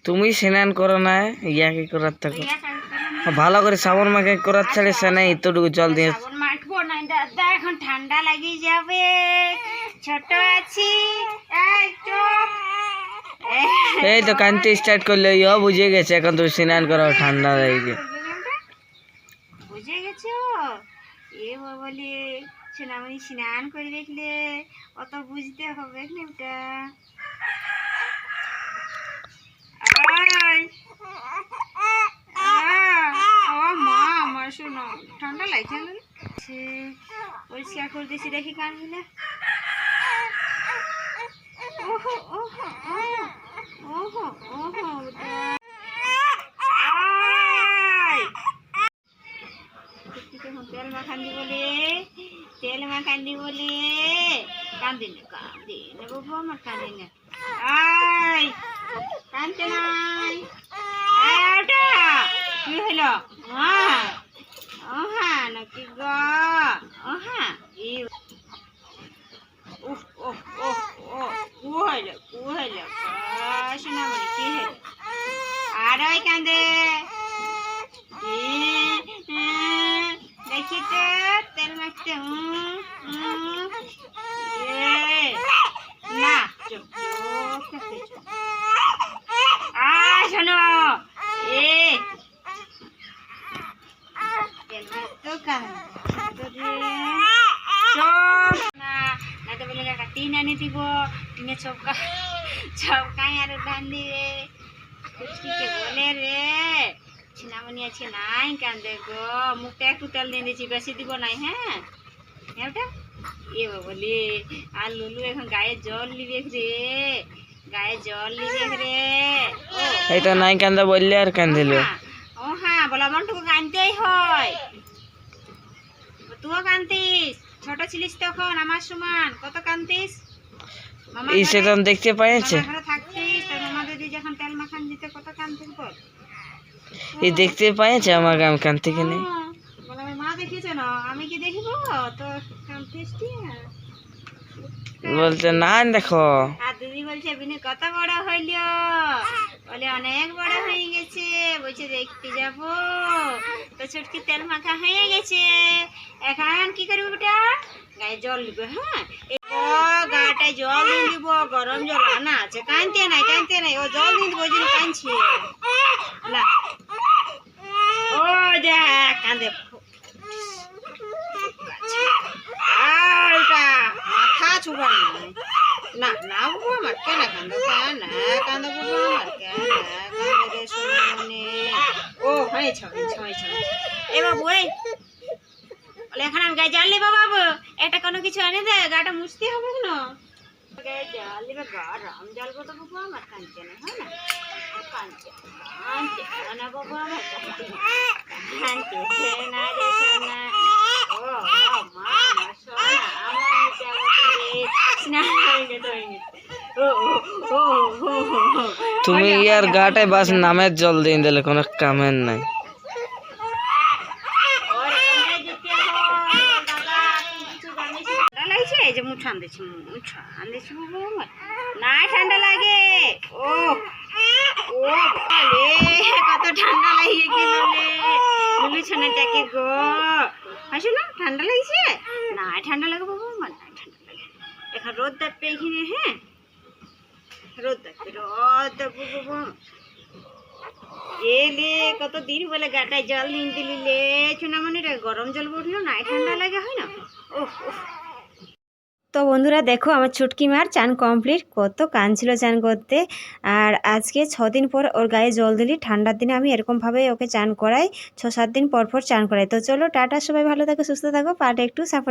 তুমি স্নান করো না, ইয়াকে করার থাকো ভালো করে সাবন মাখে করার ছাড়ে সে নাই এতটুকু জল দিয়ে সাবন মাখবো না দাদা, এখন ঠান্ডা লাগিয়ে যাবে, ছোট আছি। এই তো কানতে স্টার্ট করলে ইও বুঝে গেছে এখন তুমি স্নান করো ঠান্ডা লাগে। বুঝে গেছো? এ বলে সোনামণি স্নান করে দেখলে অত বুঝতে হবে না ওটা। ও মা আমার শোনো, ঠান্ডা লাগছে না? পরিষ্কার করে দিয়েছি, দেখি কানগুলো। ওহো ওহো ওহো ওহো ওটা তেল মাখান্দি বলে, তেল মাখান্দি বলে কান্দি না, কান্দি না বাবু আমার, কান্দি না। আই কানতে নাই, ওটা কি হলো? ওহা নাকি গ ওহা সোনামণি কি হলো? আর ওই কান্দে দেখি তো তেল মাখতে না শোনো এ তেল মাখতো বলে একটা টিন আনি দিব, টিনে চপকাই আর ধান দিয়ে কুচকিকে বলে রে সোনামণি আছে নাই কান্দে গো, মুখটা একটু তেল দিয়ে দিয়েছি, বেশি দিব নাই। হ্যাঁ ওটা এ বলি আর লুলু এখন গায়ে জল লিবে রে, গায়ে জল লিবে রে। এই তো নাই কান্দা বললে আর কান্দিল। ও হ্যাঁ বলা মনটুকু কানতেই হয়। তুইও কান্দিস, ছোট ছিলিস তখন আমার সমান, কত কান্দিস। এই সেটা দেখতে পাইছে, থাকতিস তোর মামা দিদি যখন তেল মাখান দিতে কত কান্দিস বল। এই দেখতে পাইছে আমাকে, আমি কানতে কিনে বলে আমার মা দেখিয়েছে না, আমি কি দেখিব তো কান্দিস। বলতে না দেখো, আর দিদি বলছে বিনু কত বড় হইল, বলে অনেক বড় হয়ে গেছে, বলছে দেখতে যাব তো ছুটকি তেল মাখা হয়ে গেছে, এখন কি করবি ওটা গায়ে জল দিব। হ্যাঁ গাটায় জল দিয়ে দিব, গরম জল আনা আছে, কানতে নাই কানতে নাই, ও জল দিয়ে দিব, ওই জন্য কানছে না। ও দেখ কান্দে মাথা চুবা না না বাবু আমার, কেন কান্দো কেন কান্দো বাবু আমার, কেন কান্দে রে সোনামণি। ও হয়েছে এ বাবু এই বলে এখন আমি গায়ে জাল নিবো বাবু, এটা কোনো কিছু এনে দে, গাটা মুছতে হবে না, গায়ে জাল দিবে, গা রাম জ্বালবো তো বাবু আমার, কাঁদছে না। হয় না কাঁদছে না বাবু আমার, কাঁদছে না রে সোনা। ও মা আমার সোনা আমার তুমি ইয়ার গাটায় বাস নামের জল দিয়ে দিলে কোনো কামের নাই। এই যে মুঠ আনতেছি, না ঠান্ডা লাগে। ও ও কত ঠান্ডা লাগে গেল লুলু ছানাটাকে গো, আসো না ঠান্ডা লাগছে না, ঠান্ডা লাগে বাবু আমার, না ঠান্ডা লাগে। এখন রোদ দেখবে এখানে, হ্যাঁ রোদ দেখবে, রোদ দেখবো বাবু এলে কত দিন বলে গাটায় জল দিন দিলিলে সোনামণি, গরম জল পড়লো না, ঠান্ডা লাগে। হয় না ওহ। তো বন্ধুরা দেখো আমার ছুটকি মার চান কমপ্লিট, কত কাঁদছিল চান করতে। আর আজকে 6 দিন পর ওর গায়ে জল দিলি, ঠান্ডার দিনে আমি এরকমভাবে ওকে চান করাই, 6-7 দিন পর চান করাই। তো চলো টাটা, সবাই ভালো থাকো সুস্থ থাকো, পাটা একটু সাপোর্ট